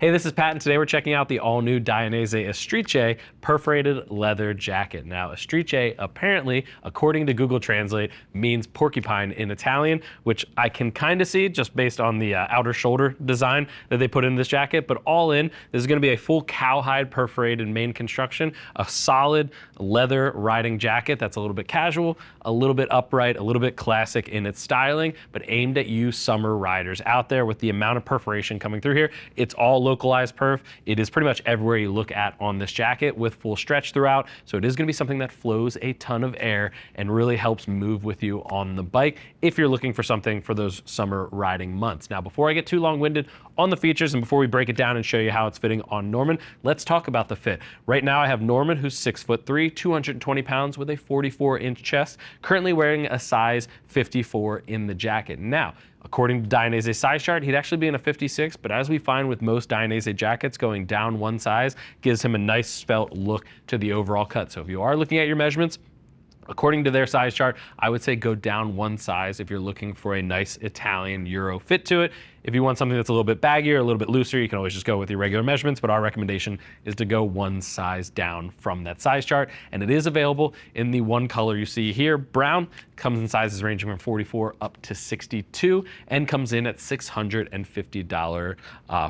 Hey, this is Pat, and today we're checking out the all-new Dainese Istrice perforated leather jacket. Now, Istrice apparently, according to Google Translate, means porcupine in Italian, which I can kind of see just based on the outer shoulder design that they put in this jacket. But all in, this is going to be a full cowhide perforated main construction, a solid leather riding jacket that's a little bit casual, a little bit upright, a little bit classic in its styling, but aimed at you summer riders out there. With the amount of perforation coming through here, it's all localized perf. It is pretty much everywhere you look at on this jacket with full stretch throughout. So it is going to be something that flows a ton of air and really helps move with you on the bike if you're looking for something for those summer riding months. Now, before I get too long-winded on the features and before we break it down and show you how it's fitting on Norman, let's talk about the fit. Right now I have Norman, who's 6'3", 220 pounds with a 44-inch chest, currently wearing a size 54 in the jacket. Now, according to Dainese size chart, he'd actually be in a 56, but as we find with most Dainese jackets, going down one size gives him a nice svelte look to the overall cut. So if you are looking at your measurements, according to their size chart, I would say go down one size if you're looking for a nice Italian Euro fit to it. If you want something that's a little bit baggier, a little bit looser, you can always just go with your regular measurements, but our recommendation is to go one size down from that size chart. And it is available in the one color you see here, brown. Comes in sizes ranging from 44 up to 62 and comes in at $650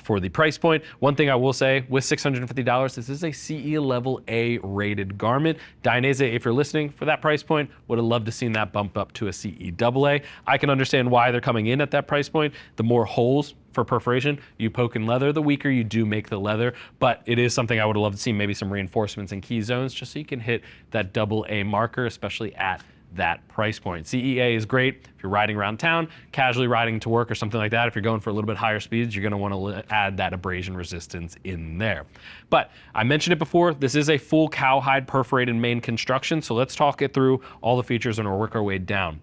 for the price point. One thing I will say, with $650, this is a CE level A rated garment. Dainese, if you're listening, for that price point, would have loved to seen that bump up to a CE AA. I can understand why they're coming in at that price point. The more holes for perforation you poke in leather, the weaker you do make the leather, but it is something I would have loved to see, maybe some reinforcements in key zones just so you can hit that AA marker, especially at that price point. CEA is great if you're riding around town, casually riding to work or something like that. If you're going for a little bit higher speeds, you're going to want to add that abrasion resistance in there. But I mentioned it before, this is a full cowhide perforated main construction, so let's talk it through all the features and we'll work our way down.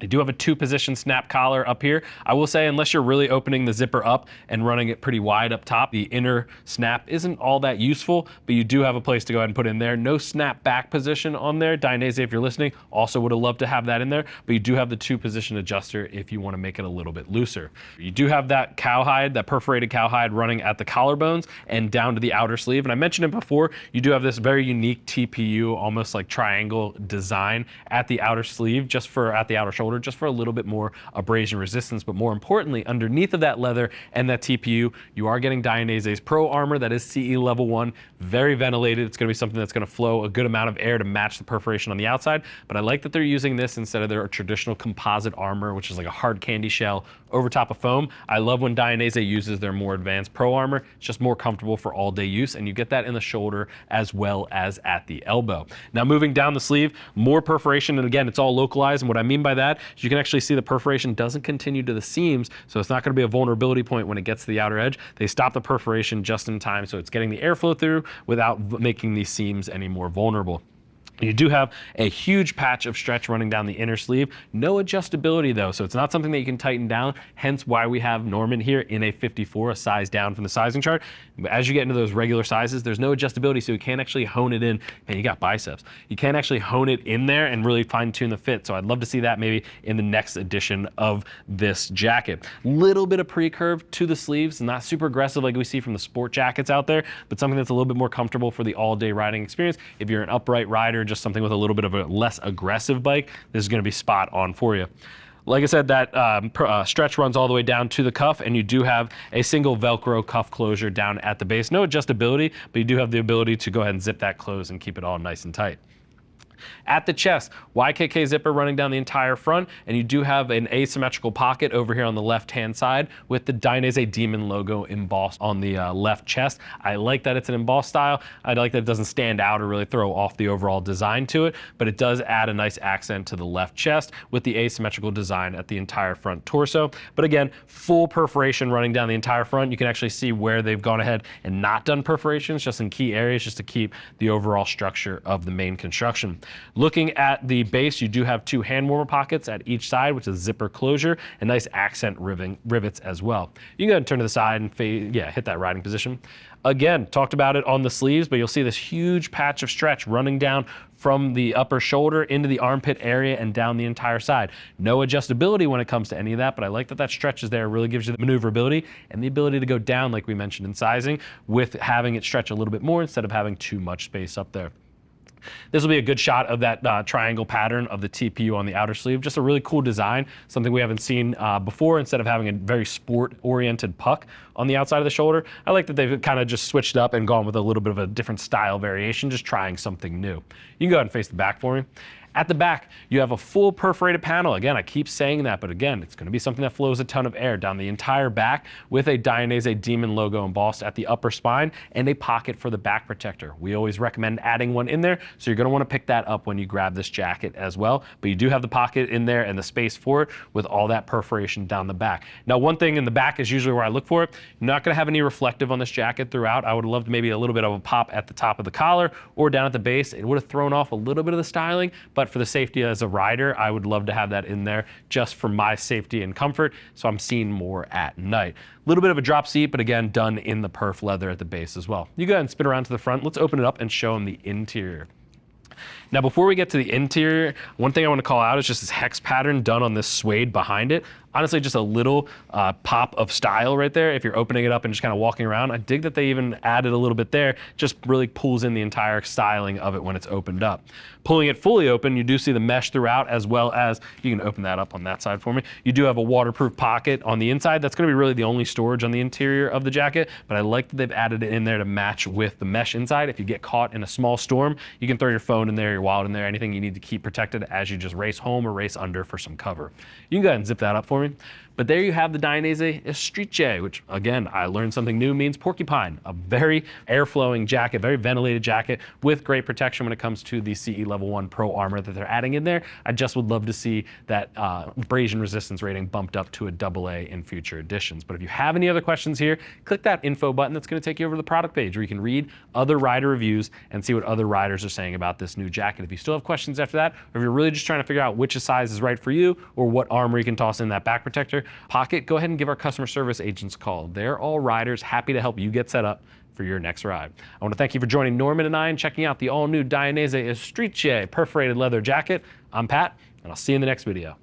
They do have a two-position snap collar up here. I will say, unless you're really opening the zipper up and running it pretty wide up top, the inner snap isn't all that useful, but you do have a place to go ahead and put in there. No snap back position on there. Dainese, if you're listening, also would have loved to have that in there, but you do have the two-position adjuster if you want to make it a little bit looser. You do have that cowhide, that perforated cowhide running at the collarbones and down to the outer sleeve. And I mentioned it before, you do have this very unique TPU, almost like triangle design at the outer sleeve, at the outer shoulder, just for a little bit more abrasion resistance. But more importantly, underneath of that leather and that TPU, you are getting Dainese's Pro Armor that is CE level 1, very ventilated. It's going to be something that's going to flow a good amount of air to match the perforation on the outside. But I like that they're using this instead of their traditional composite armor, which is like a hard candy shell over top of foam. I love when Dainese uses their more advanced Pro Armor. It's just more comfortable for all day use, and you get that in the shoulder as well as at the elbow. Now moving down the sleeve, more perforation, and again, it's all localized, and what I mean by that is you can actually see the perforation doesn't continue to the seams, so it's not going to be a vulnerability point when it gets to the outer edge. They stop the perforation just in time, so it's getting the airflow through without making these seams any more vulnerable. You do have a huge patch of stretch running down the inner sleeve. No adjustability though, so it's not something that you can tighten down, hence why we have Norman here in a 54, a size down from the sizing chart. But as you get into those regular sizes, there's no adjustability, so you can't actually hone it in. Man, you got biceps. You can't actually hone it in there and really fine tune the fit, so I'd love to see that maybe in the next edition of this jacket. Little bit of pre-curve to the sleeves, not super aggressive like we see from the sport jackets out there, but something that's a little bit more comfortable for the all-day riding experience. If you're an upright rider, just something with a little bit of a less aggressive bike, this is going to be spot on for you. Like I said, that stretch runs all the way down to the cuff, and you do have a single Velcro cuff closure down at the base. No adjustability, but you do have the ability to go ahead and zip that closed and keep it all nice and tight. At the chest, YKK zipper running down the entire front, and you do have an asymmetrical pocket over here on the left-hand side with the Dainese Demon logo embossed on the left chest. I like that it's an embossed style. I like that it doesn't stand out or really throw off the overall design to it, but it does add a nice accent to the left chest with the asymmetrical design at the entire front torso. But again, full perforation running down the entire front. You can actually see where they've gone ahead and not done perforations, just in key areas, just to keep the overall structure of the main construction. Looking at the base, you do have 2 hand warmer pockets at each side, which is zipper closure, and nice accent rivets as well. You can go ahead and turn to the side and hit that riding position. Again, talked about it on the sleeves, but you'll see this huge patch of stretch running down from the upper shoulder into the armpit area and down the entire side. No adjustability when it comes to any of that, but I like that that stretch is there. It really gives you the maneuverability and the ability to go down, like we mentioned in sizing, with having it stretch a little bit more instead of having too much space up there. This will be a good shot of that triangle pattern of the TPU on the outer sleeve. Just a really cool design, something we haven't seen before. Instead of having a very sport-oriented puck on the outside of the shoulder, I like that they've kind of just switched up and gone with a little bit of a different style variation, just trying something new. You can go ahead and face the back for me. At the back, you have a full perforated panel. Again, I keep saying that, but again, it's going to be something that flows a ton of air down the entire back with a Dainese Demon logo embossed at the upper spine and a pocket for the back protector. We always recommend adding one in there, so you're going to want to pick that up when you grab this jacket as well. But you do have the pocket in there and the space for it with all that perforation down the back. Now, one thing in the back is usually where I look for it. You're not going to have any reflective on this jacket throughout. I would have loved maybe a little bit of a pop at the top of the collar or down at the base. It would have thrown off a little bit of the styling, but for the safety as a rider, I would love to have that in there just for my safety and comfort, so I'm seeing more at night. A little bit of a drop seat, but again, done in the perf leather at the base as well. You go ahead and spin around to the front. Let's open it up and show them the interior. Now, before we get to the interior, one thing I want to call out is just this hex pattern done on this suede behind it. Honestly, just a little pop of style right there. If you're opening it up and just kind of walking around, I dig that they even added a little bit there. Just really pulls in the entire styling of it when it's opened up. Pulling it fully open, you do see the mesh throughout, as well as, you can open that up on that side for me. You do have a waterproof pocket on the inside. That's going to be really the only storage on the interior of the jacket, but I like that they've added it in there to match with the mesh inside. If you get caught in a small storm, you can throw your phone in there, your wallet in there, anything you need to keep protected as you just race home or race under for some cover. You can go ahead and zip that up for me. But there you have the Dainese Istrice, which again, I learned something new, means porcupine. A very air-flowing jacket, very ventilated jacket with great protection when it comes to the CE Level 1 Pro armor that they're adding in there. I just would love to see that abrasion resistance rating bumped up to a AA in future editions. But if you have any other questions here, click that info button. That's going to take you over to the product page where you can read other rider reviews and see what other riders are saying about this new jacket. If you still have questions after that, or if you're really just trying to figure out which size is right for you or what armor you can toss in that back protector pocket, go ahead and give our customer service agents a call. They're all riders, happy to help you get set up for your next ride. I want to thank you for joining Norman and I and checking out the all-new Dainese Istrice perforated leather jacket. I'm Pat, and I'll see you in the next video.